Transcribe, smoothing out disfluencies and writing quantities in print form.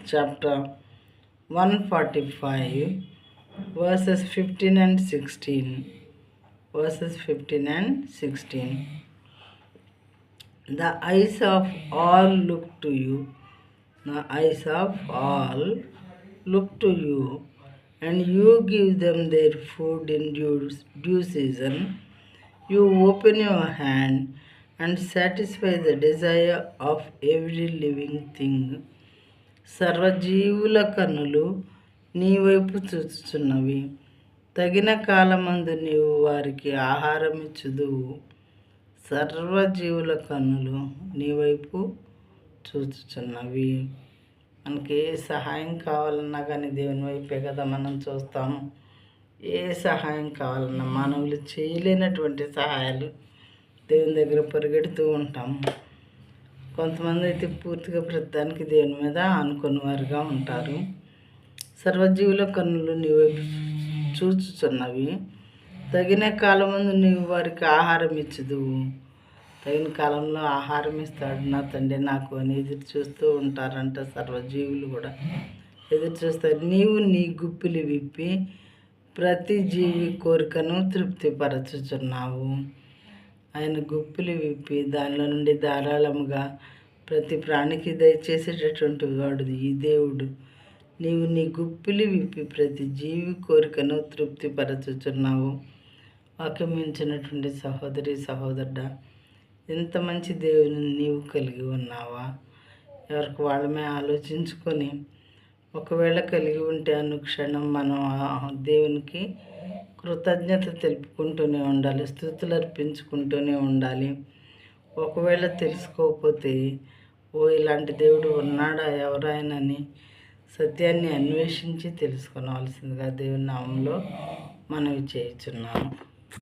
chapter 145, verses 15 and 16. Verses 15 and 16. The eyes of all look to you. The eyes of all look to you, and you give them their food in due season. You open your hand and satisfy the desire of every living thing. సర్వజీవుల కన్నులు నీ వైపు చూచుచున్నవి. తగిన కాలమందు నీవు వారికి ఆహారం ఇచ్చుదువు. సర్వజీవుల కన్నులు నీ వైపు చూచుచున్నవి. మనకి ఏ సహాయం కావాలన్నా కానీ దేవుని వైపే కదా మనం చూస్తాము. ఏ సహాయం కావాలన్నా మానవులు చేయలేనటువంటి సహాయాలు దేవుని దగ్గర పరిగెడుతూ ఉంటాము. కొంతమంది అయితే పూర్తిగా ప్రతిదానికి దేవుని మీద ఆనుకుని వారుగా ఉంటారు. సర్వజీవుల కన్నులు నీ వైపు చూచుచున్నవి. తగిన కాలమందు నీవు వారికి ఆహారం ఇచ్చుదువు. తగిన కాలంలో ఆహారం ఇస్తాడు నా తండ్రి నాకు అని ఎదురు చూస్తూ ఉంటారంట. సర్వజీవులు కూడా ఎదురు చూస్తారు. నీవు నీ గుప్పిలి విప్పి ప్రతి జీవి కోరికను తృప్తిపరచుచున్నావు. ఆయన గుప్పిలి విప్పి దానిలో నుండి ధారాళముగా ప్రతి ప్రాణికి దయచేసేటటువంటి వాడు ఈ దేవుడు. నీవు నీ గుప్పిలి విప్పి ప్రతి జీవి కోరికను తృప్తిపరచుచున్నావు. వాక్యం మించినటువంటి సహోదరి సహోదరుడా, ఎంత మంచి దేవుని నీవు కలిగి ఉన్నావా? ఎవరికి వాళ్ళమే ఆలోచించుకొని ఒకవేళ కలిగి ఉంటే అనుక్షణం మనం దేవునికి కృతజ్ఞత తెలుపుకుంటూనే ఉండాలి, స్తుతులు అర్పించుకుంటూనే ఉండాలి. ఒకవేళ తెలుసుకోకపోతే ఇలాంటి దేవుడు ఉన్నాడా ఎవరైనాని సత్యాన్ని అన్వేషించి తెలుసుకోవాల్సిందిగా దేవుని నామంలో మనవి చేయుచున్నాము.